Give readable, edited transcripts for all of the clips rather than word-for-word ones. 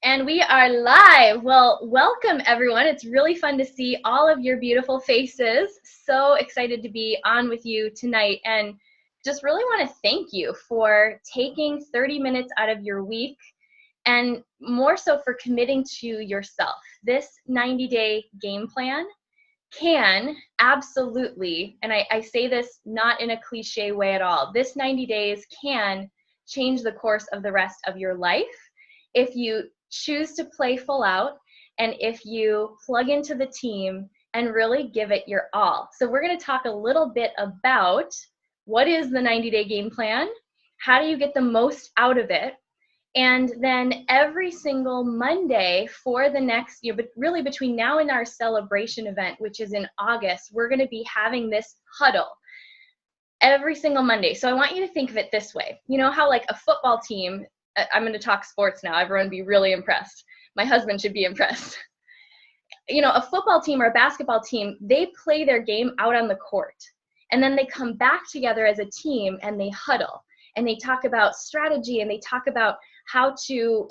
And we are live. Well, welcome everyone. It's really fun to see all of your beautiful faces. So excited to be on with you tonight and just really want to thank you for taking 30 minutes out of your week and more so for committing to yourself. This 90-day game plan can absolutely, and I say this not in a cliche way at all, this 90 days can change the course of the rest of your life if you choose to play full out and if you plug into the team and really give it your all. So we're going to talk a little bit about what is the 90-day game plan, how do you get the most out of it, and then every single Monday for the next year, but really between now and our celebration event, which is in August, we're going to be having this huddle every single Monday. So I want you to think of it this way. You know how like a football team, I'm going to talk sports now, everyone be really impressed. My husband should be impressed. You know, a football team or a basketball team, they play their game out on the court. And then they come back together as a team and they huddle. And they talk about strategy and they talk about how to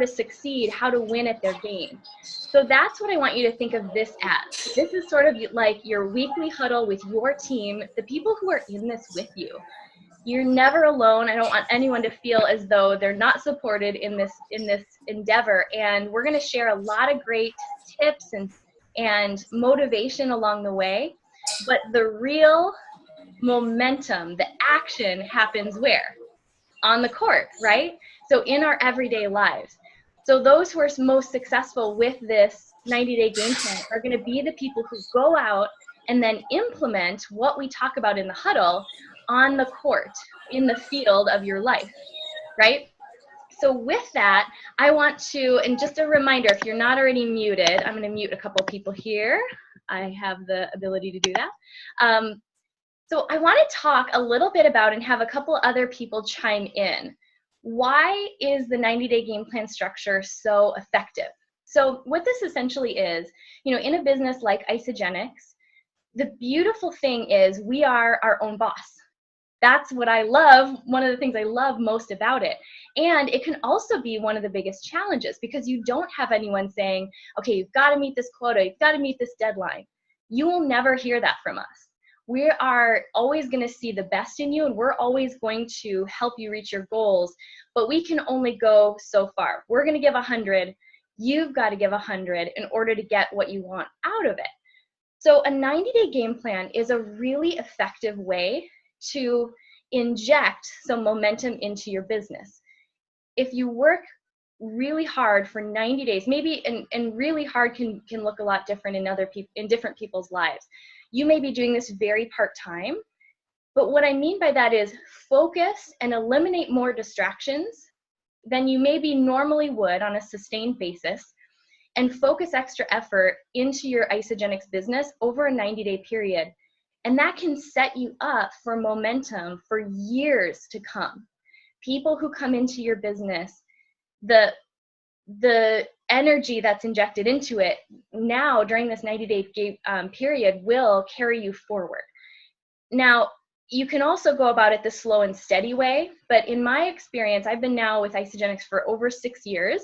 succeed, how to win at their game. So that's what I want you to think of this as. This is sort of like your weekly huddle with your team, the people who are in this with you. You're never alone. I don't want anyone to feel as though they're not supported in this endeavor. And we're going to share a lot of great tips and motivation along the way. But the real momentum, the action happens where? On the court, right? So in our everyday lives. So those who are most successful with this 90-day game plan are going to be the people who go out and then implement what we talk about in the huddle on the court, in the field of your life, right? So with that, I want to, and just a reminder, if you're not already muted, I'm going to mute a couple people here. I have the ability to do that. So I want to talk a little bit about and have a couple other people chime in. Why is the 90-day game plan structure so effective? So what this essentially is, you know, in a business like Isagenix, the beautiful thing is we are our own boss. That's what I love, one of the things I love most about it. And it can also be one of the biggest challenges because you don't have anyone saying, okay, you've got to meet this quota, you've got to meet this deadline. You will never hear that from us. We are always going to see the best in you and we're always going to help you reach your goals, but we can only go so far. We're going to give 100. You've got to give 100 in order to get what you want out of it. So a 90-day game plan is a really effective way to inject some momentum into your business. If you work really hard for 90 days, maybe, and really hard can look a lot different in different people's lives. You may be doing this very part-time, but what I mean by that is focus and eliminate more distractions than you maybe normally would on a sustained basis, and focus extra effort into your Isagenix business over a 90-day period. And that can set you up for momentum for years to come. People who come into your business, the energy that's injected into it now during this 90-day period will carry you forward. Now, you can also go about it the slow and steady way, but in my experience, I've been now with Isagenix for over 6 years,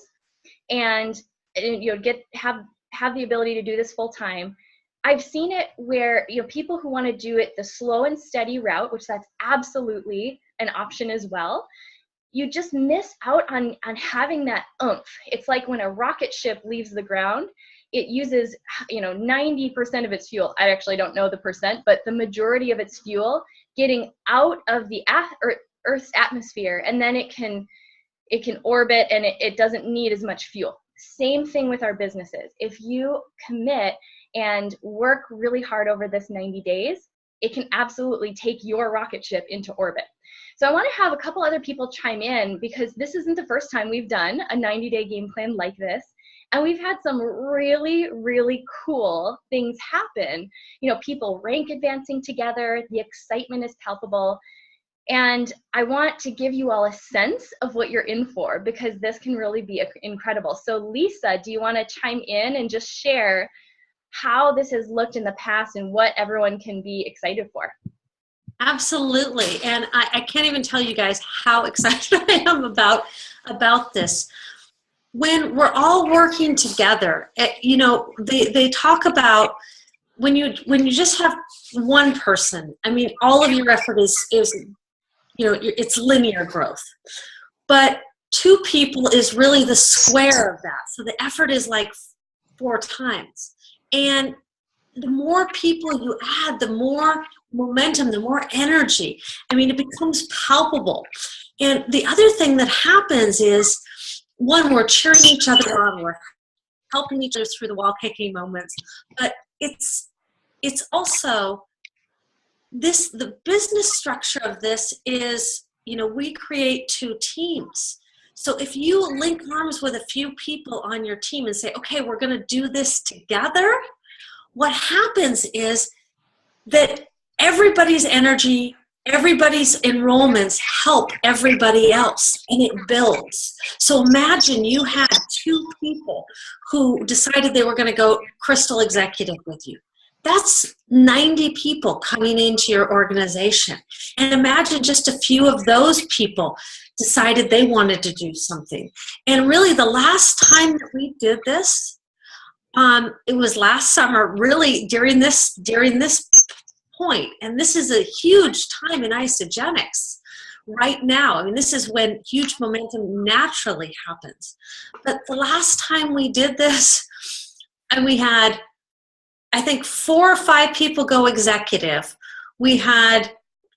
and you know, have the ability to do this full time. I've seen it where, you know, people who want to do it the slow and steady route, which that's absolutely an option as well, you just miss out on having that oomph. It's like when a rocket ship leaves the ground, it uses, you know, 90% of its fuel. I actually don't know the percent, but the majority of its fuel getting out of the Earth's atmosphere, and then it can orbit and it doesn't need as much fuel. Same thing with our businesses. If you commit and work really hard over this 90 days, it can absolutely take your rocket ship into orbit. So I want to have a couple other people chime in because this isn't the first time we've done a 90-day game plan like this. And we've had some really, really cool things happen. You know, people rank advancing together, the excitement is palpable. And I want to give you all a sense of what you're in for because this can really be incredible. So Lisa, do you want to chime in and just share how this has looked in the past and what everyone can be excited for? Absolutely. And I can't even tell you guys how excited I am about this. when we're all working together, they talk about when you just have one person, I mean, all of your effort is it's linear growth. But two people is really the square of that. So the effort is like 4 times. And the more people you add, the more momentum, the more energy. I mean, it becomes palpable. And the other thing that happens is, one, we're cheering each other on, we're helping each other through the wall kicking moments, but it's also the business structure of this is, we create 2 teams. So if you link arms with a few people on your team and say, okay, we're going to do this together, what happens is that everybody's energy, everybody's enrollments help everybody else, and it builds. So imagine you had 2 people who decided they were going to go Crystal Executive with you. That's 90 people coming into your organization. And imagine just a few of those people decided they wanted to do something. And really the last time that we did this, it was last summer, really during this point. And this is a huge time in isogenics right now. I mean, this is when huge momentum naturally happens. But the last time we did this, and we had, I think, 4 or 5 people go executive. We had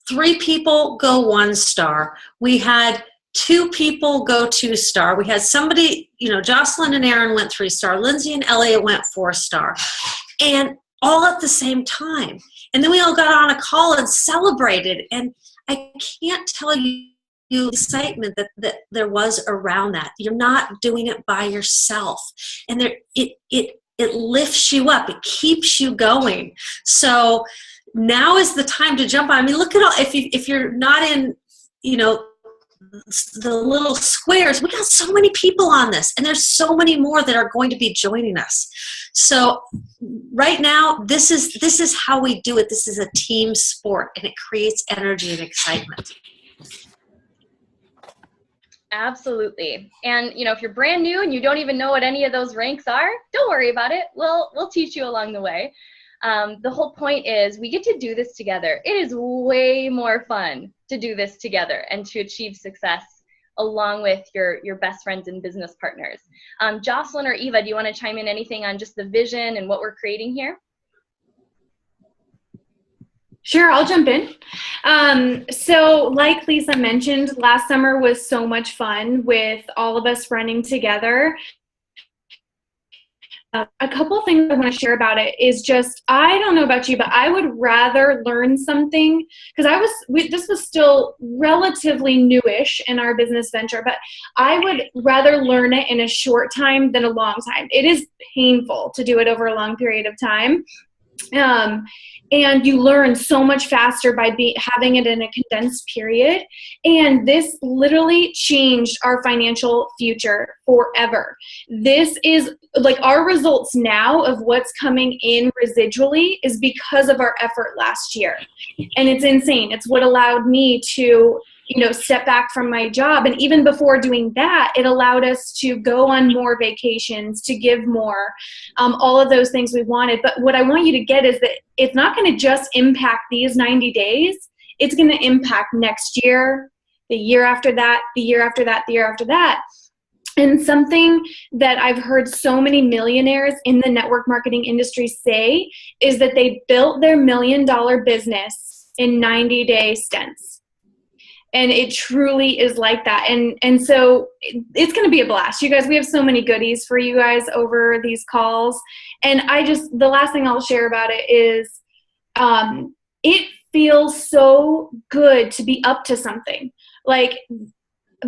3 people go 1-star. We had 2 people go 2-star. We had somebody, Jocelyn and Aaron went 3-star. Lindsay and Elliot went 4-star. And all at the same time. And then we all got on a call and celebrated. And I can't tell you the excitement that there was around that. You're not doing it by yourself. And it lifts you up. It keeps you going. So now is the time to jump on. I mean, look at all, if you're not in, the little squares, we got so many people on this, and there's so many more that are going to be joining us. So right now, this is how we do it. This is a team sport, and it creates energy and excitement. Absolutely. And if you're brand new and you don't even know what any of those ranks are, don't worry about it. We'll teach you along the way. The whole point is we get to do this together. It is way more fun to do this together and to achieve success along with your best friends and business partners. Jocelyn or Eva, do you want to chime in anything on just the vision and what we're creating here? Sure, I'll jump in. So like Lisa mentioned, last summer was so much fun with all of us running together. A couple of things I want to share about it is just, I don't know about you, but I would rather learn something, because this was still relatively newish in our business venture, but I would rather learn it in a short time than a long time. It is painful to do it over a long period of time. And you learn so much faster by having it in a condensed period. And this literally changed our financial future forever. This is like our results now of what's coming in residually is because of our effort last year. And it's insane. It's what allowed me to step back from my job. And even before doing that, it allowed us to go on more vacations, to give more, all of those things we wanted. But what I want you to get is that it's not going to just impact these 90 days. It's going to impact next year, the year after that, the year after that, the year after that. And something that I've heard so many millionaires in the network marketing industry say is that they built their $1 million business in 90-day stints. And it truly is like that. And so it's going to be a blast. You guys, we have so many goodies for you guys over these calls. And the last thing I'll share about it is it feels so good to be up to something. Like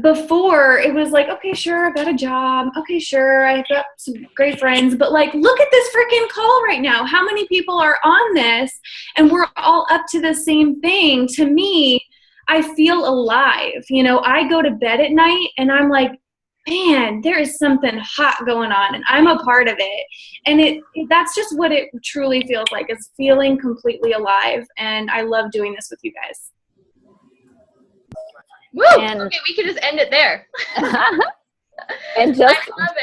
before, it was like, okay, sure, I've got a job. Okay, sure, I've got some great friends. But like, look at this freaking call right now. How many people are on this? And we're all up to the same thing. To me, I feel alive. I go to bed at night and I'm like, man, there is something hot going on and I'm a part of it. And that's just what it truly feels like. It's feeling completely alive. And I love doing this with you guys. Woo! Okay, we could just end it there. And just, I love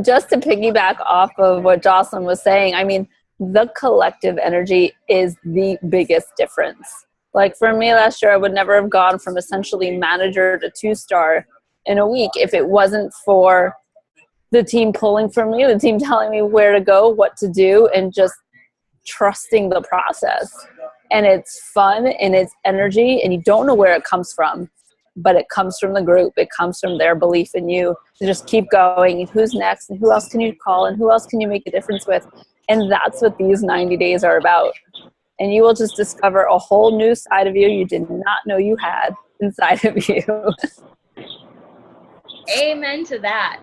just to piggyback off of what Jocelyn was saying, I mean, the collective energy is the biggest difference. Like for me last year, I would never have gone from essentially manager to 2-star in a week if it wasn't for the team pulling for me, the team telling me where to go, what to do, and just trusting the process. And it's fun and it's energy, and you don't know where it comes from, but it comes from the group. It comes from their belief in you to just keep going. And who's next? And who else can you call? And who else can you make a difference with? And that's what these 90 days are about. And you will just discover a whole new side of you you did not know you had inside of you. Amen to that.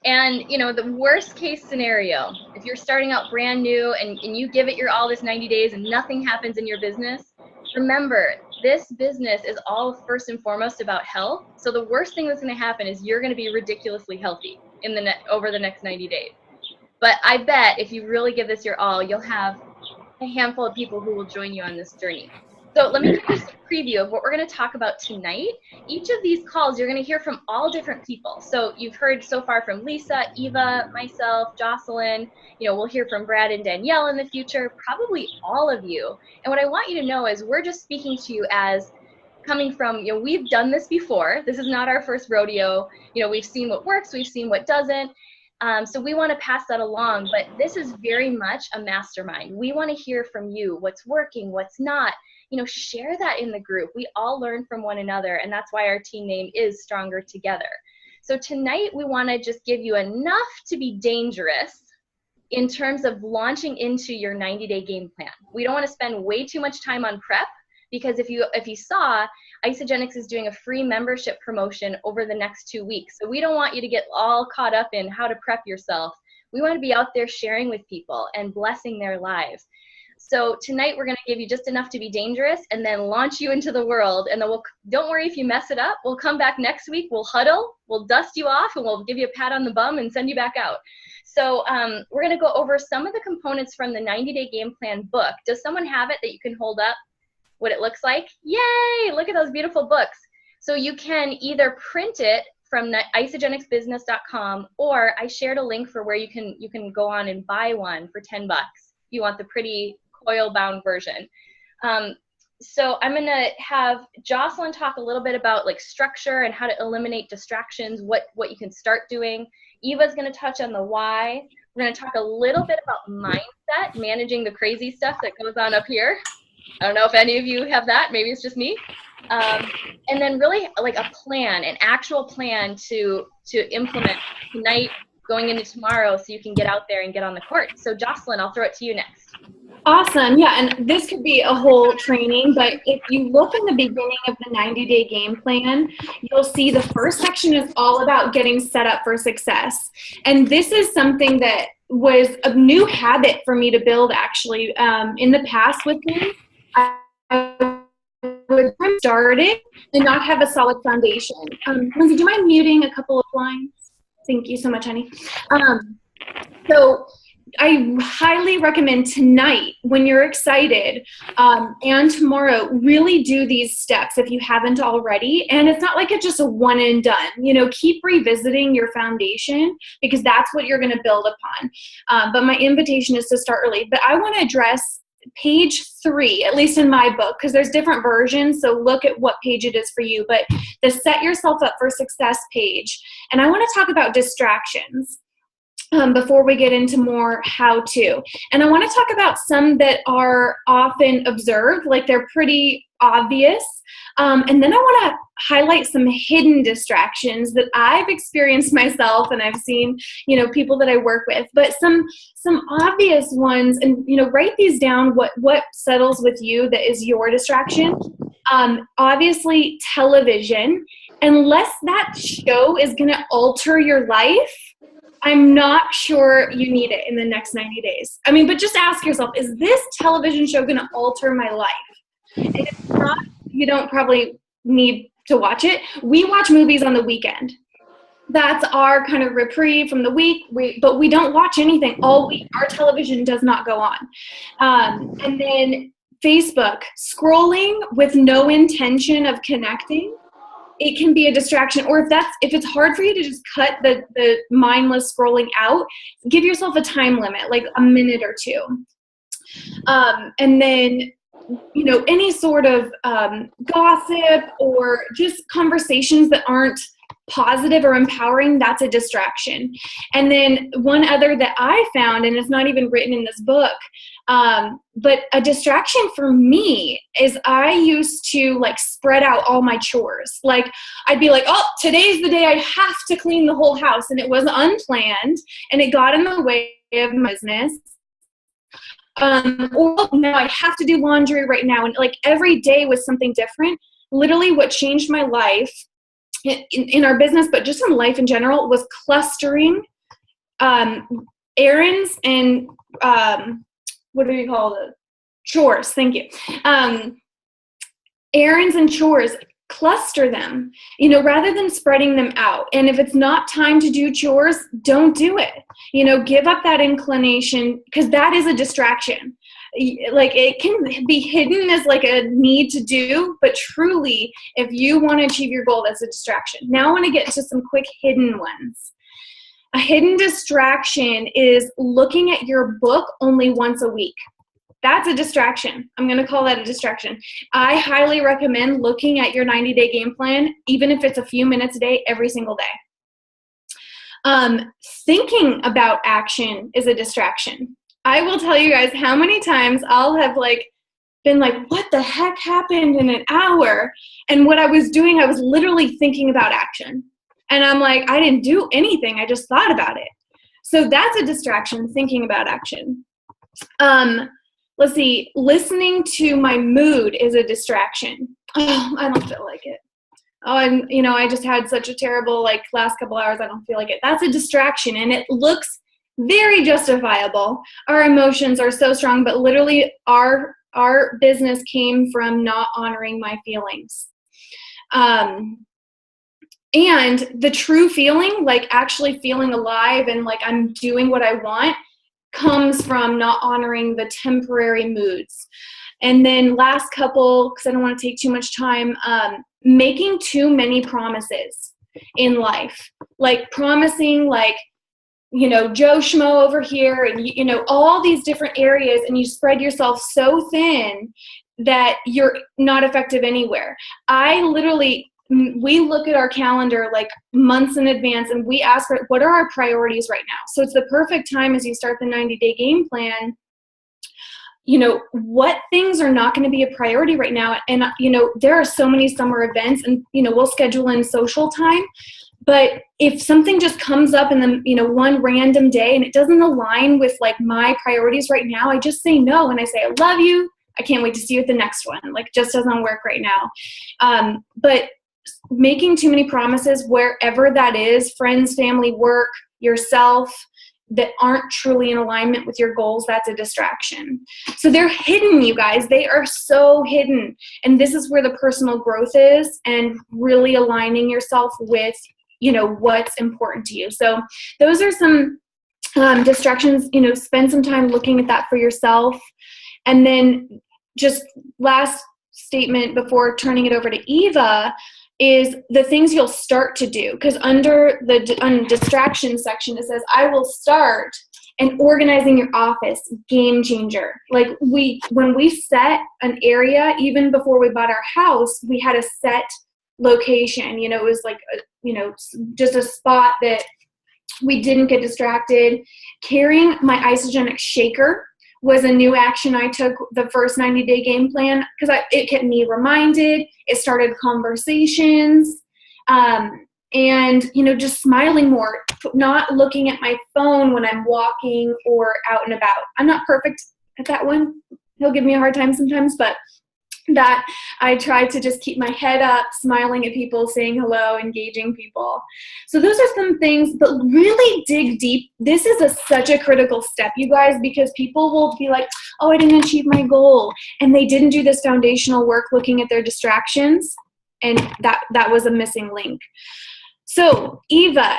And, you know, the worst case scenario, if you're starting out brand new and you give it your all this 90 days and nothing happens in your business, remember, this business is all first and foremost about health. So the worst thing that's going to happen is you're going to be ridiculously healthy in over the next 90 days. But I bet if you really give this your all, you'll have a handful of people who will join you on this journey. So let me give you a preview of what we're going to talk about tonight. Each of these calls, you're going to hear from all different people. So you've heard so far from Lisa, Eva, myself, Jocelyn. You know, we'll hear from Brad and Danielle in the future, probably all of you. And what I want you to know is we're just speaking to you as coming from, you know, we've done this before. This is not our first rodeo. You know, we've seen what works, we've seen what doesn't. So we want to pass that along, but this is very much a mastermind. We want to hear from you, what's working, what's not. You know, share that in the group. We all learn from one another, and that's why our team name is Stronger Together. So tonight we want to just give you enough to be dangerous in terms of launching into your 90-day game plan. We don't want to spend way too much time on prep, because if you saw, Isagenix is doing a free membership promotion over the next 2 weeks. So we don't want you to get all caught up in how to prep yourself. We want to be out there sharing with people and blessing their lives. So tonight we're going to give you just enough to be dangerous and then launch you into the world. And then don't worry if you mess it up. We'll come back next week. We'll huddle, we'll dust you off, and we'll give you a pat on the bum and send you back out. So we're going to go over some of the components from the 90-day game plan book. Does someone have it that you can hold up what it looks like? Yay! Look at those beautiful books. So you can either print it from isagenixbusiness.com, or I shared a link for where you can go on and buy one for $10 if you want the pretty coil-bound version. So I'm going to have Jocelyn talk a little bit about like structure and how to eliminate distractions, what you can start doing. Eva's going to touch on the why. We're going to talk a little bit about mindset, managing the crazy stuff that goes on up here. I don't know if any of you have that. Maybe it's just me. And then really like a plan, an actual plan to implement tonight, going into tomorrow, so you can get out there and get on the court. So Jocelyn, I'll throw it to you next. Awesome. Yeah, and this could be a whole training, but if you look in the beginning of the 90-day game plan, you'll see the first section is all about getting set up for success. And this is something that was a new habit for me to build, actually. In the past with me, I would start it and not have a solid foundation. Lindsay, do you mind muting a couple of lines? Thank you so much, honey. So I highly recommend tonight, when you're excited, and tomorrow, really do these steps if you haven't already. And it's not like it's just a one and done. You know, keep revisiting your foundation, because that's what you're going to build upon. But my invitation is to start early. But I want to address page 3, at least in my book, because there's different versions, so look at what page it is for you. But the Set Yourself Up for Success page. And I want to talk about distractions before we get into more how-to. And I want to talk about some that are often observed, like they're pretty obvious. And then I want to highlight some hidden distractions that I've experienced myself, and I've seen, you know, people that I work with. But some obvious ones, and you know, write these down. What settles with you that is your distraction? Obviously, television. Unless that show is going to alter your life, I'm not sure you need it in the next 90 days. I mean, but just ask yourself, is this television show going to alter my life? And if not, you don't probably need to watch it. We watch movies on the weekend. That's our kind of reprieve from the week. But we don't watch anything all week. Our television does not go on. And then Facebook, scrolling with no intention of connecting. it can be a distraction. Or if it's hard for you to just cut the mindless scrolling out, give yourself a time limit, like a minute or two. And then, any sort of gossip or just conversations that aren't positive or empowering, that's a distraction. And then one other that I found, and it's not even written in this book, but a distraction for me is I used to like spread out all my chores. Like I'd be like, oh, today's the day I have to clean the whole house. And it was unplanned and it got in the way of my business. Or now I have to do laundry right now. And like every day was something different. Literally what changed my life in our business, but just in life in general, was clustering errands and what do you call it? Chores. Thank you. Errands and chores, cluster them, rather than spreading them out. And if it's not time to do chores, don't do it. Give up that inclination, because that is a distraction. Like it can be hidden as like a need to do, but truly, if you want to achieve your goal, that's a distraction. Now I want to get into some quick hidden ones. A hidden distraction is looking at your book only once a week. That's a distraction. I'm going to call that a distraction. I highly recommend looking at your 90-day game plan, even if it's a few minutes a day, every single day. Thinking about action is a distraction. I will tell you guys how many times I'll have been like, what the heck happened in an hour? And what I was doing, I was literally thinking about action. And I'm like, I didn't do anything. I just thought about it. So that's a distraction, thinking about action. Let's see, listening to my mood is a distraction. Oh, I don't feel like it. Oh, and I just had such a terrible last couple hours. I don't feel like it. That's a distraction, and it looks very justifiable. Our emotions are so strong, but literally our business came from not honoring my feelings. And the true feeling, like actually feeling alive and like I'm doing what I want, comes from not honoring the temporary moods. And then last couple, because I don't want to take too much time, making too many promises in life. Like promising Joe Schmo over here and, all these different areas, and you spread yourself so thin that you're not effective anywhere. We look at our calendar months in advance and we ask what are our priorities right now? So it's the perfect time as you start the 90-day game plan, what things are not going to be a priority right now. And, there are so many summer events and, we'll schedule in social time. But if something just comes up in the, one random day and it doesn't align with my priorities right now, I just say no. And I say, I love you. I can't wait to see you at the next one. Just doesn't work right now. But making too many promises, wherever that is, friends, family, work, yourself, that aren't truly in alignment with your goals, that's a distraction. So they're hidden, you guys. They are so hidden. And this is where the personal growth is, and really aligning yourself with, what's important to you. So those are some distractions. Spend some time looking at that for yourself. And then just last statement before turning it over to Eva is the things you'll start to do. Because under the distraction section, it says, I will start, and organizing your office, game changer. When we set an area, even before we bought our house, we had a set location. It was just a spot that we didn't get distracted. Carrying my isogenic shaker was a new action I took the first 90-day game plan, because it kept me reminded. It started conversations, and just smiling more, not looking at my phone when I'm walking or out and about. I'm not perfect at that one. He'll give me a hard time sometimes, but that I try to just keep my head up, smiling at people, saying hello, engaging people. So those are some things, but really dig deep. This is such a critical step, you guys, because people will be like, oh, I didn't achieve my goal. And they didn't do this foundational work looking at their distractions. And that was a missing link. So Eva,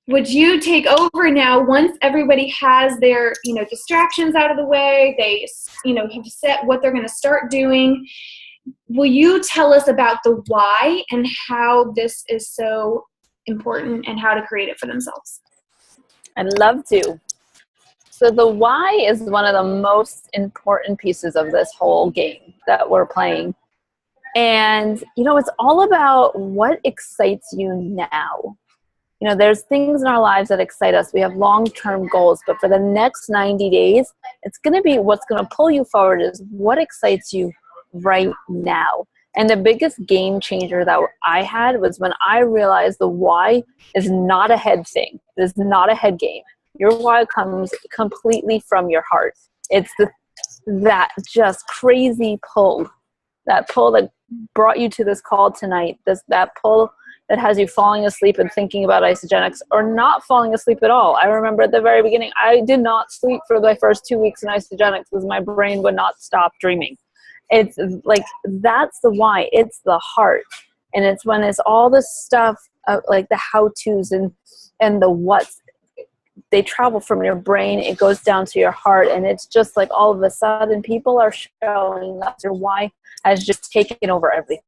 would you take over now once everybody has their, distractions out of the way, they, have set what they're going to start doing. will you tell us about the why and how this is so important and how to create it for themselves? I'd love to. So the why is one of the most important pieces of this whole game that we're playing. And, it's all about what excites you now. There's things in our lives that excite us. We have long-term goals, but for the next 90 days, it's going to be what's going to pull you forward is what excites you right now. And the biggest game changer that I had was when I realized the why is not a head thing. It is not a head game. Your why comes completely from your heart. It's that just crazy pull, that brought you to this call tonight, that pull that has you falling asleep and thinking about Isagenix or not falling asleep at all. I remember at the very beginning, I did not sleep for my first 2 weeks in Isagenix because my brain would not stop dreaming. It's like, that's the why. It's the heart. And it's when it's all this stuff, like the how-tos and the what's, they travel from your brain, it goes down to your heart, and it's just like all of a sudden people are showing up. Your why has just taken over everything.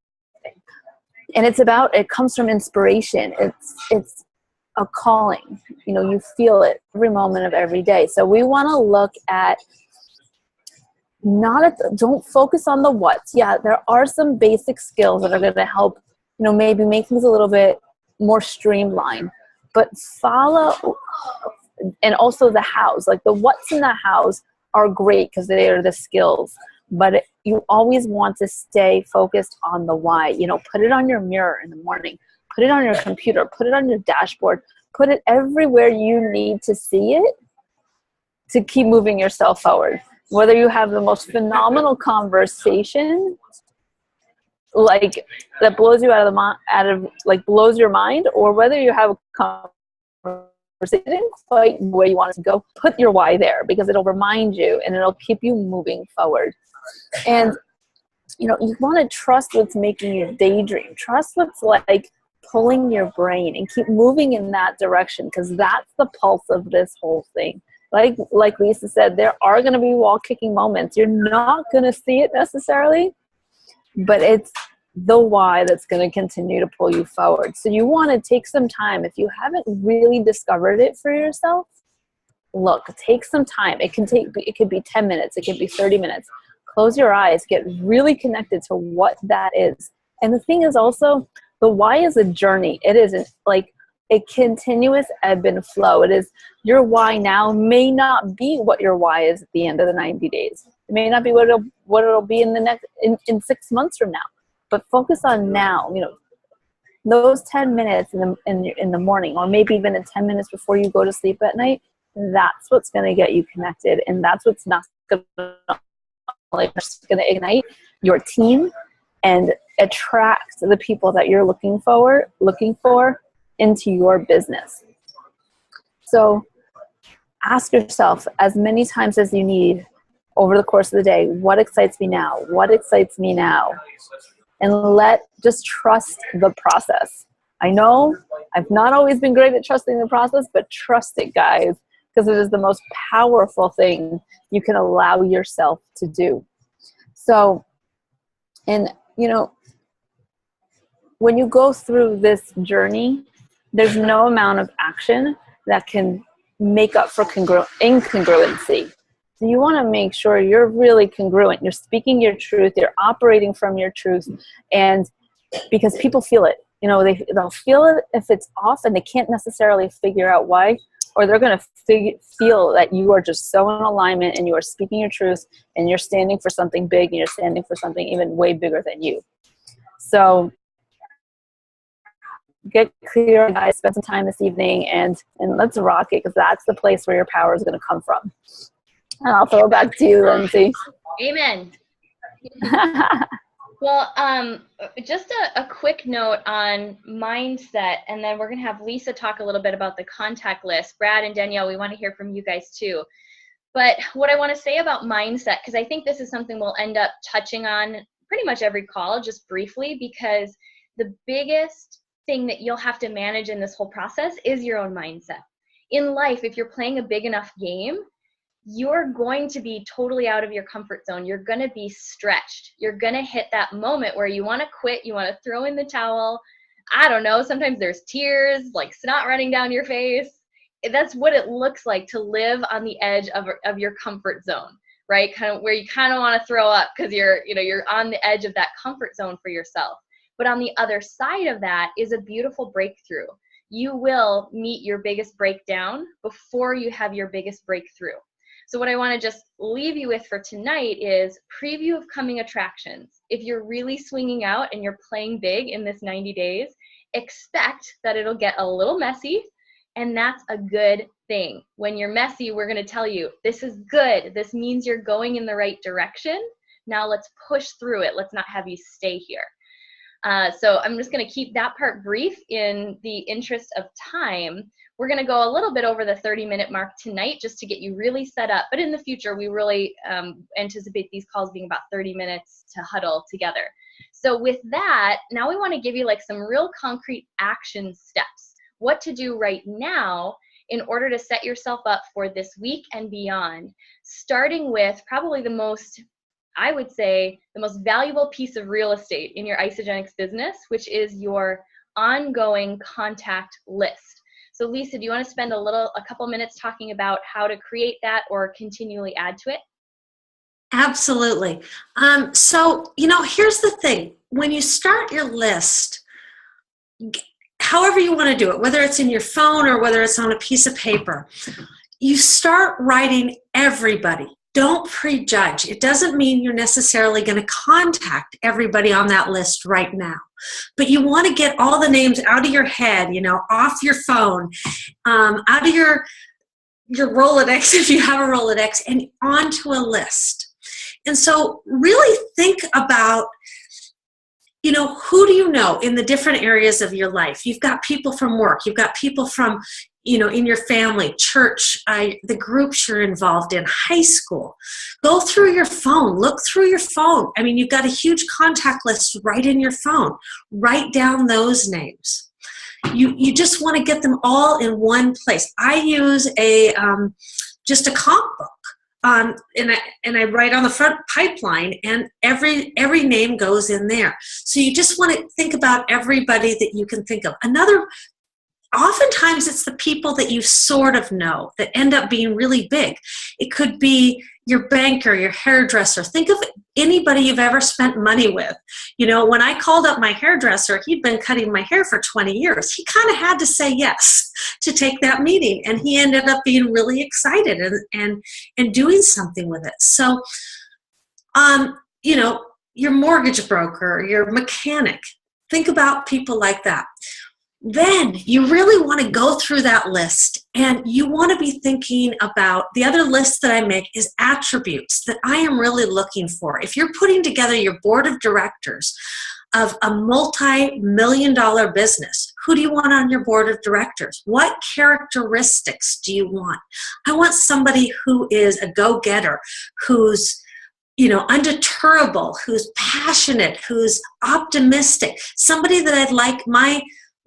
And it comes from inspiration. It's a calling. You feel it every moment of every day. So we want to look at don't focus on the what's. Yeah, there are some basic skills that are going to help, maybe make things a little bit more streamlined, but follow, and also the hows, like the what's in the hows are great because they are the skills, but you always want to stay focused on the why. Put it on your mirror in the morning, put it on your computer, put it on your dashboard, put it everywhere you need to see it to keep moving yourself forward. Whether you have the most phenomenal conversation, like that blows you blows your mind, or whether you have a conversation quite the way you want it to go, put your why there because it'll remind you and it'll keep you moving forward. And you want to trust what's making you daydream. Trust what's like pulling your brain and keep moving in that direction because that's the pulse of this whole thing. Like Lisa said, there are going to be wall-kicking moments. You're not going to see it necessarily, but it's the why that's going to continue to pull you forward. So you want to take some time. If you haven't really discovered it for yourself, take some time. It could be 10 minutes. It could be 30 minutes. Close your eyes. Get really connected to what that is. And the thing is also, the why is a journey. It isn't like a continuous ebb and flow. It is your why now may not be what your why is at the end of the 90 days. It may not be what it'll be in the next in 6 months from now. But focus on now. Those 10 minutes in the morning, or maybe even in 10 minutes before you go to sleep at night. That's what's going to get you connected, and that's what's not going to ignite your team and attract the people that you're looking for into your business. So ask yourself as many times as you need over the course of the day, what excites me now? What excites me now? And just trust the process. I know I've not always been great at trusting the process, but trust it, guys, because it is the most powerful thing you can allow yourself to do. So, and when you go through this journey, there's no amount of action that can make up for incongruency. So you want to make sure you're really congruent. You're speaking your truth. You're operating from your truth. And because people feel it, they'll feel it if it's off and they can't necessarily figure out why, or they're going to feel that you are just so in alignment and you are speaking your truth and you're standing for something big and you're standing for something even way bigger than you. So get clear, guys, spend some time this evening and let's rock it because that's the place where your power is going to come from. And I'll throw it back to you, Lindsay. Amen. Well, just a quick note on mindset, and then we're going to have Lisa talk a little bit about the contact list. Brad and Danielle, we want to hear from you guys too. But what I want to say about mindset, because I think this is something we'll end up touching on pretty much every call, just briefly, because the biggest thing that you'll have to manage in this whole process is your own mindset. In life, if you're playing a big enough game, you're going to be totally out of your comfort zone. You're going to be stretched. You're going to hit that moment where you want to quit. You want to throw in the towel. I don't know. Sometimes there's tears, like snot running down your face. That's what it looks like to live on the edge of your comfort zone, right? Kind of where you kind of want to throw up because you're on the edge of that comfort zone for yourself. But on the other side of that is a beautiful breakthrough. You will meet your biggest breakdown before you have your biggest breakthrough. So what I want to just leave you with for tonight is preview of coming attractions. If you're really swinging out and you're playing big in this 90 days, expect that it'll get a little messy, and that's a good thing. When you're messy, we're going to tell you, this is good. This means you're going in the right direction. Now let's push through it. Let's not have you stay here. So I'm just going to keep that part brief in the interest of time. We're going to go a little bit over the 30-minute mark tonight just to get you really set up. But in the future, we really anticipate these calls being about 30 minutes to huddle together. So with that, now we want to give you like some real concrete action steps. What to do right now in order to set yourself up for this week and beyond. Starting with probably the most, I would say, the most valuable piece of real estate in your Isogenics business, which is your ongoing contact list. So Lisa, do you want to spend a couple minutes talking about how to create that or continually add to it? Absolutely. So, here's the thing. When you start your list, however you want to do it, whether it's in your phone or whether it's on a piece of paper, you start writing everybody. Don't prejudge. It doesn't mean you're necessarily going to contact everybody on that list right now. But you want to get all the names out of your head, off your phone, out of your Rolodex if you have a Rolodex, and onto a list. And so really think about, who do you know in the different areas of your life? You've got people from work. You've got people from in your family, church, the groups you're involved in, high school. Go through your phone. Look through your phone. I mean, you've got a huge contact list right in your phone. Write down those names. You just want to get them all in one place. I use just a comp book. And I write on the front pipeline, and every name goes in there. So you just want to think about everybody that you can think of. Oftentimes it's the people that you sort of know that end up being really big. It could be your banker, your hairdresser. Think of anybody you've ever spent money with. When I called up my hairdresser, he'd been cutting my hair for 20 years. He kind of had to say yes to take that meeting, and he ended up being really excited and doing something with it. So, your mortgage broker, your mechanic, think about people like that. Then you really want to go through that list, and you want to be thinking about the other list that I make is attributes that I am really looking for. If you're putting together your board of directors of a multi-million-dollar business, who do you want on your board of directors? What characteristics do you want? I want somebody who is a go-getter, who's undeterrable, who's passionate, who's optimistic, somebody that I'd like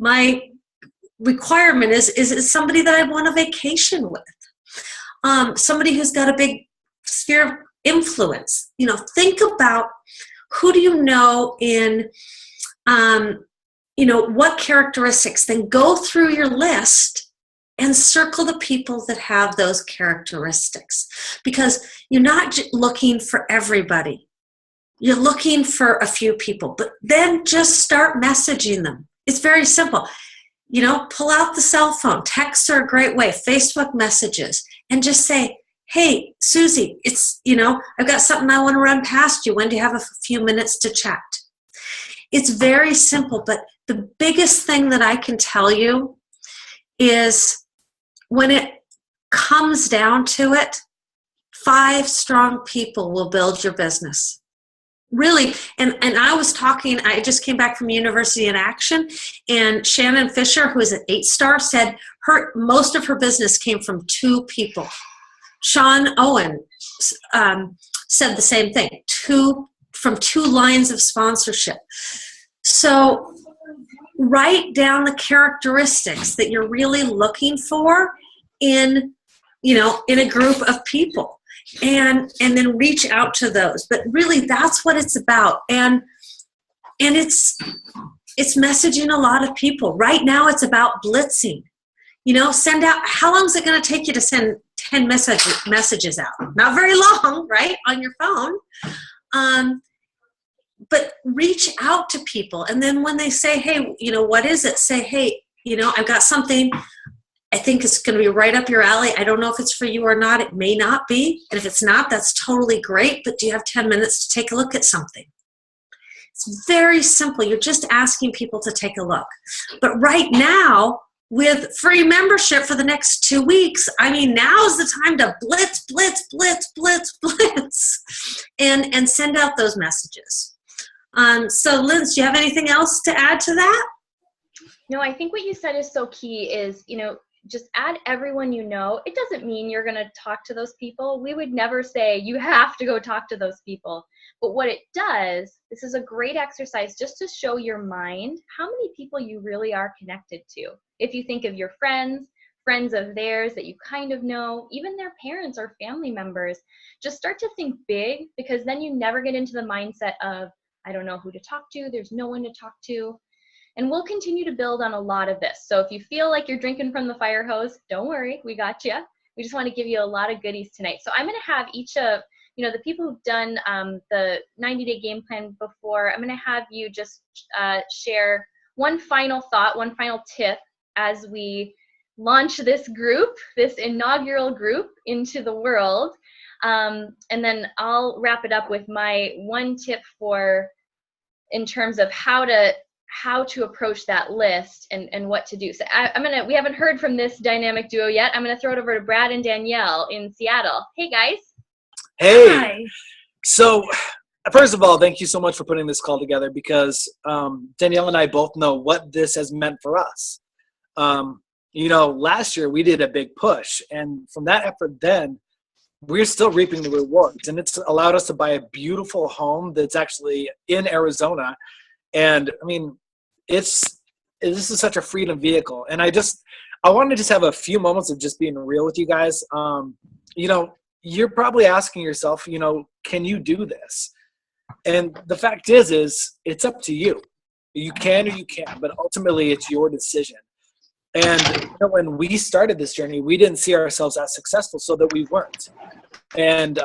my requirement is somebody that I want a vacation with, somebody who's got a big sphere of influence. Think about who do you know in, what characteristics. Then go through your list and circle the people that have those characteristics, because you're not looking for everybody. You're looking for a few people, but then just start messaging them. It's very simple. Pull out the cell phone. Texts are a great way. Facebook messages. And just say, hey, Susie, I've got something I want to run past you. When do you have a few minutes to chat? It's very simple, but the biggest thing that I can tell you is when it comes down to it, 5 strong people will build your business. Really, and I just came back from University in Action, and Shannon Fisher, who is an 8-star, said most of her business came from 2 people. Sean Owen said the same thing, from 2 lines of sponsorship. So write down the characteristics that you're really looking for in in a group of people, and then reach out to those. But really, that's what it's about. And it's messaging a lot of people. Right now, it's about blitzing. Send out, how long is it going to take you to send 10 messages out? Not very long, right, on your phone. But reach out to people. And then when they say, hey, what is it? Say, hey, I've got something I think it's going to be right up your alley. I don't know if it's for you or not. It may not be. And if it's not, that's totally great. But do you have 10 minutes to take a look at something? It's very simple. You're just asking people to take a look. But right now, with free membership for the next 2 weeks, now's the time to blitz, and send out those messages. So, Linz, do you have anything else to add to that? No, I think what you said is so key is, just add everyone you know. It doesn't mean you're going to talk to those people. We would never say you have to go talk to those people. But what it does, this is a great exercise just to show your mind how many people you really are connected to. If you think of your friends of theirs that you kind of know, even their parents or family members, just start to think big, because then you never get into the mindset of, I don't know who to talk to, there's no one to talk to. And we'll continue to build on a lot of this. So if you feel like you're drinking from the fire hose, don't worry, we got you. We just want to give you a lot of goodies tonight. So I'm going to have each of, the people who've done the 90-day game plan before, I'm going to have you just share one final thought, one final tip as we launch this group, this inaugural group into the world. And then I'll wrap it up with my one tip in terms of how to approach that list and what to do. So we haven't heard from this dynamic duo yet. I'm going to throw it over to Brad and Danielle in Seattle. Hey, guys. Hey. Hi. So first of all, thank you so much for putting this call together, because Danielle and I both know what this has meant for us. Last year we did a big push, and from that effort then, we're still reaping the rewards, and it's allowed us to buy a beautiful home that's actually in Arizona. And this is such a freedom vehicle. And I want to just have a few moments of just being real with you guys. You're probably asking yourself, can you do this? And the fact is it's up to you. You can or you can't, but ultimately it's your decision. And when we started this journey, we didn't see ourselves as successful, so that we weren't. And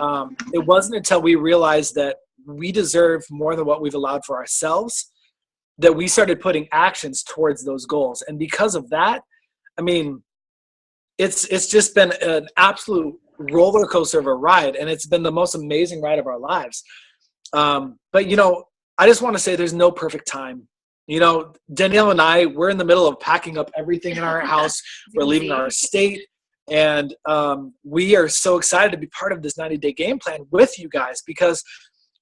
it wasn't until we realized that we deserve more than what we've allowed for ourselves that we started putting actions towards those goals. And because of that, it's just been an absolute roller coaster of a ride, and it's been the most amazing ride of our lives. But I just want to say there's no perfect time. Danielle and I, we're in the middle of packing up everything in our house. We're leaving our state, and we are so excited to be part of this 90-day game plan with you guys, because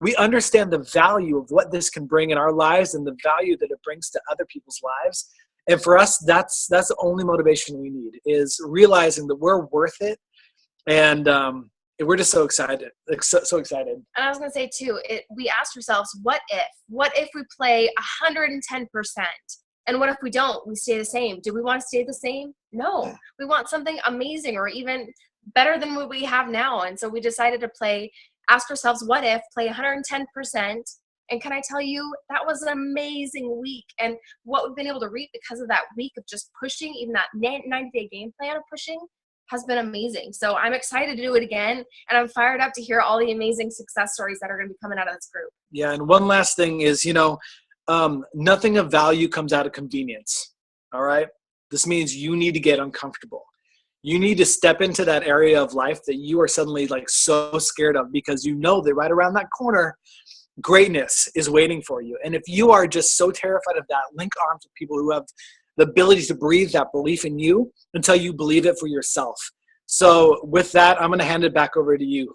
we understand the value of what this can bring in our lives and the value that it brings to other people's lives. And for us, that's the only motivation we need, is realizing that we're worth it. And we're just so excited, so excited. And I was going to say too, we asked ourselves, what if we play 110%? And what if we don't? We stay the same. Do we want to stay the same? No, we want something amazing, or even better than what we have now. And so we decided to ask ourselves, what if, play 110%. And can I tell you, that was an amazing week. And what we've been able to reap because of that week of just pushing, even that 90-day game plan of pushing, has been amazing. So I'm excited to do it again. And I'm fired up to hear all the amazing success stories that are going to be coming out of this group. Yeah. And one last thing is, nothing of value comes out of convenience. All right. This means you need to get uncomfortable. You need to step into that area of life that you are suddenly so scared of, because that right around that corner, greatness is waiting for you. And if you are just so terrified of that, link arms with people who have the ability to breathe that belief in you until you believe it for yourself. So with that, I'm going to hand it back over to you.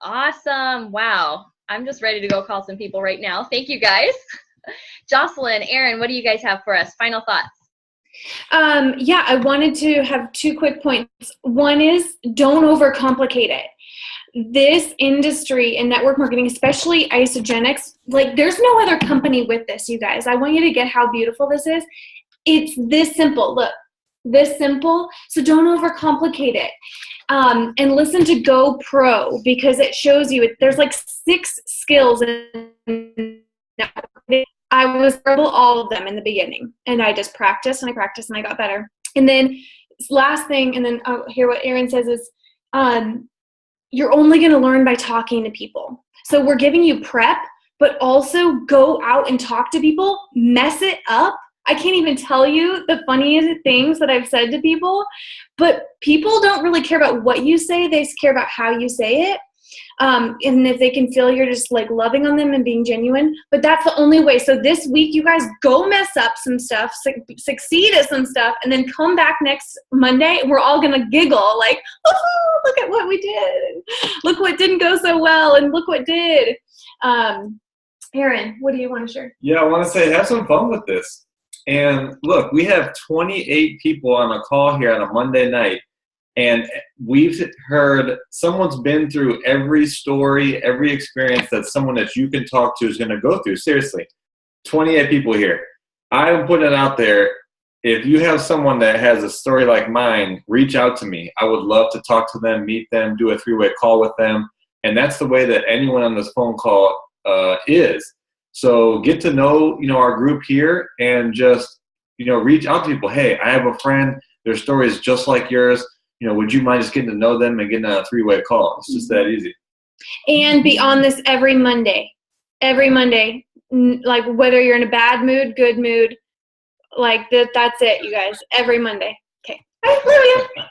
Awesome. Wow. I'm just ready to go call some people right now. Thank you, guys. Jocelyn, Aaron, what do you guys have for us? Final thoughts. I wanted to have 2 quick points. One is, don't overcomplicate it. This industry in network marketing, especially Isogenics, there's no other company with this, you guys. I want you to get how beautiful this is. It's this simple. Look, this simple. So don't overcomplicate it. And listen to Go Pro, because it shows you, there's like 6 skills in networking. I was terrible all of them in the beginning, and I just practiced and I got better. And then last thing, and then I'll hear what Erin says is, you're only going to learn by talking to people. So we're giving you prep, but also go out and talk to people, mess it up. I can't even tell you the funniest things that I've said to people, but people don't really care about what you say. They just care about how you say it. And if they can feel you're just like loving on them and being genuine, but that's the only way. So this week, you guys go mess up some stuff, succeed at some stuff, and then come back next Monday and we're all going to giggle like, oh, look at what we did. Look what didn't go so well. And look what did. Erin, what do you want to share? Yeah, I want to say have some fun with this. And look, we have 28 people on a call here on a Monday night. And we've heard someone's been through every story, every experience that someone that you can talk to is going to go through. Seriously, 28 people here. I'm putting it out there. If you have someone that has a story like mine, reach out to me. I would love to talk to them, meet them, do a 3-way call with them. And that's the way that anyone on this phone call is. So get to know, our group here and just, reach out to people. Hey, I have a friend. Their story is just like yours. Would you mind just getting to know them and getting a 3-way call? It's just that easy. And be on this every Monday. Every Monday. Like whether you're in a bad mood, good mood, like that's it, you guys. Every Monday. Okay.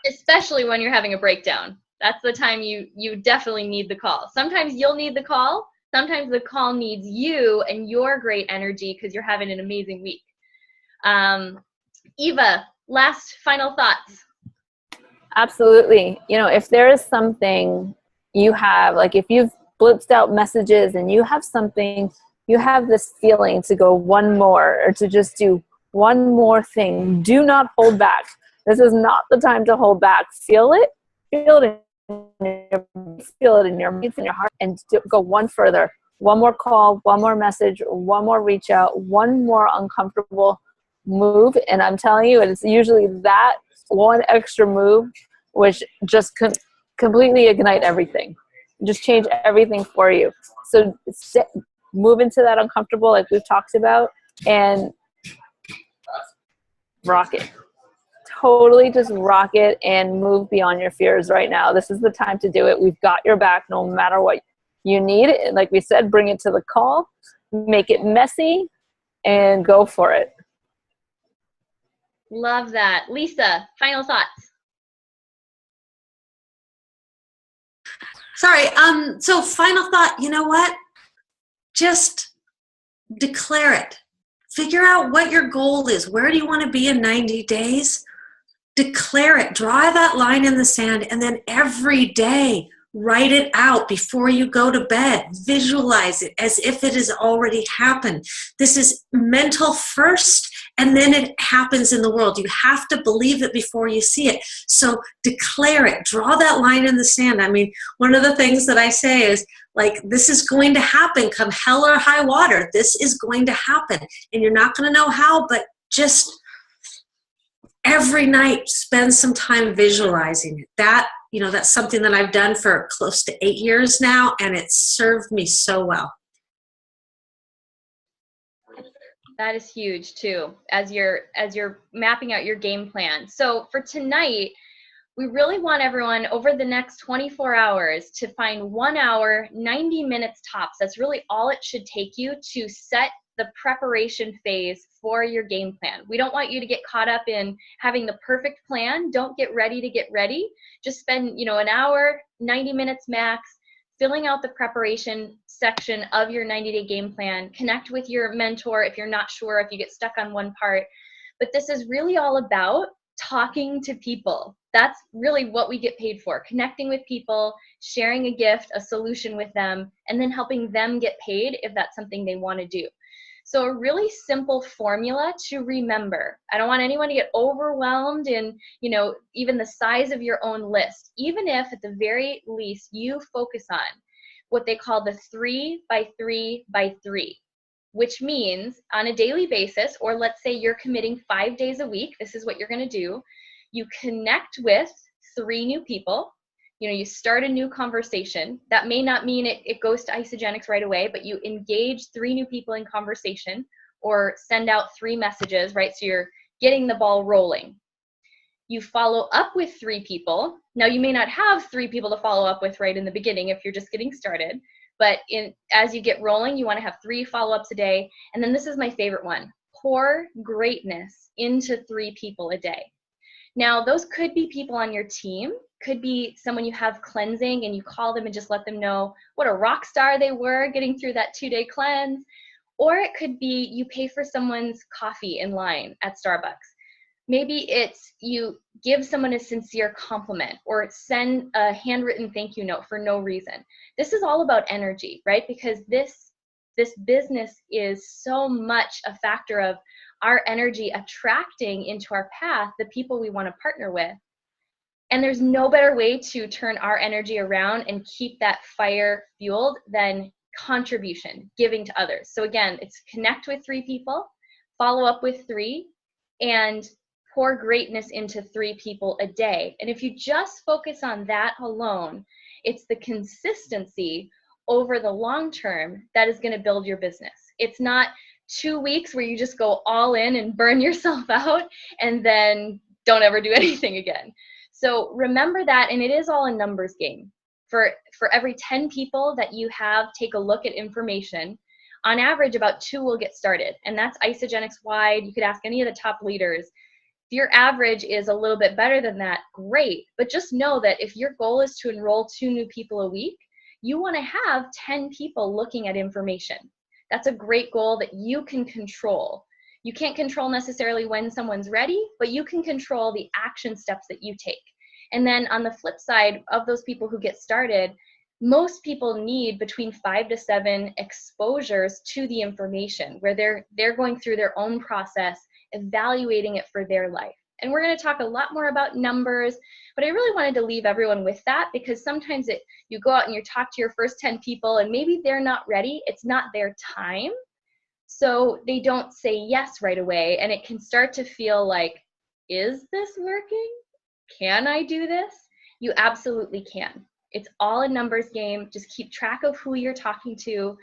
Especially when you're having a breakdown. That's the time you definitely need the call. Sometimes you'll need the call. Sometimes the call needs you and your great energy because you're having an amazing week. Eva, last final thoughts. Absolutely. If there is something you have, like if you've blitzed out messages and you have something, you have this feeling to go one more or to just do one more thing, do not hold back. This is not the time to hold back. Feel it in your mind, in your heart, and go one further. One more call, one more message, one more reach out, one more uncomfortable move. And I'm telling you, it's usually that one extra move which just completely ignite everything, just change everything for you. So move into that uncomfortable like we've talked about and rock it. Totally just rock it and move beyond your fears right now. This is the time to do it. We've got your back no matter what you need. And like we said, bring it to the call, make it messy, and go for it. Love that. Lisa, final thoughts. Sorry. So final thought, you know what? Just declare it. Figure out what your goal is. Where do you want to be in 90 days? Declare it. Draw that line in the sand, and then every day write it out before you go to bed. Visualize it as if it has already happened. This is mental first, and then it happens in the world. You have to believe it before you see it. So declare it. Draw that line in the sand. I mean, one of the things that I say is, like, this is going to happen come hell or high water. This is going to happen. And you're not going to know how, but just every night spend some time visualizing it. That's something that I've done for close to 8 years now, and it's served me so well. That is huge too, as you're mapping out your game plan. So for tonight, we really want everyone over the next 24 hours to find 1 hour, 90 minutes tops. That's really all it should take you to set the preparation phase for your game plan. We don't want you to get caught up in having the perfect plan. Don't get ready to get ready. Just spend, an hour, 90 minutes max, filling out the preparation section of your 90-day game plan. Connect with your mentor if you're not sure, if you get stuck on one part. But this is really all about talking to people. That's really what we get paid for. Connecting with people, sharing a gift, a solution with them, and then helping them get paid if that's something they want to do. So a really simple formula to remember. I don't want anyone to get overwhelmed in, even the size of your own list. Even if at the very least you focus on what they call the 3 by 3 by 3, which means on a daily basis, or let's say you're committing 5 days a week, this is what you're going to do. you connect with 3 new people. You know, you start a new conversation. That may not mean it goes to Isagenix right away, but you engage 3 new people in conversation or send out 3 messages, right? So you're getting the ball rolling. You follow up with 3 people. Now, you may not have 3 people to follow up with right in the beginning if you're just getting started, but as you get rolling, you want to have 3 follow-ups a day. And then this is my favorite one: pour greatness into 3 people a day. Now, those could be people on your team, could be someone you have cleansing and you call them and just let them know what a rock star they were getting through that 2-day cleanse. Or it could be you pay for someone's coffee in line at Starbucks. Maybe it's you give someone a sincere compliment or send a handwritten thank you note for no reason. This is all about energy, right? Because this business is so much a factor of our energy attracting into our path the people we want to partner with. And there's no better way to turn our energy around and keep that fire fueled than contribution, giving to others. So again, it's connect with 3 people, follow up with 3, and pour greatness into 3 people a day. And if you just focus on that alone, it's the consistency over the long term that is going to build your business. It's not 2 weeks where you just go all in and burn yourself out and then don't ever do anything again. So remember that, and it is all a numbers game. For every 10 people that you have take a look at information, on average about 2 will get started, and that's Isagenix wide. You could ask any of the top leaders. If your average is a little bit better than that, great. But just know that if your goal is to enroll 2 new people a week, you want to have 10 people looking at information. That's a great goal that you can control. You can't control necessarily when someone's ready, but you can control the action steps that you take. And then on the flip side of those people who get started, most people need between 5 to 7 exposures to the information where they're going through their own process, evaluating it for their life. And we're going to talk a lot more about numbers, but I really wanted to leave everyone with that because sometimes you go out and you talk to your first 10 people and maybe they're not ready. It's not their time. So they don't say yes right away. And it can start to feel like, is this working? Can I do this? You absolutely can. It's all a numbers game. Just keep track of who you're talking to.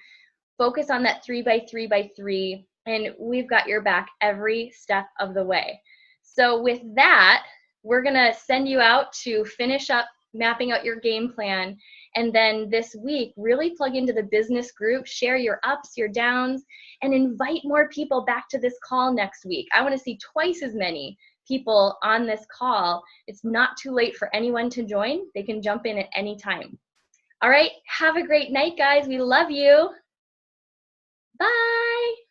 Focus on that 3 by 3 by 3. And we've got your back every step of the way. So with that, we're going to send you out to finish up mapping out your game plan. And then this week, really plug into the business group, share your ups, your downs, and invite more people back to this call next week. I want to see twice as many people on this call. It's not too late for anyone to join. They can jump in at any time. All right. Have a great night, guys. We love you. Bye.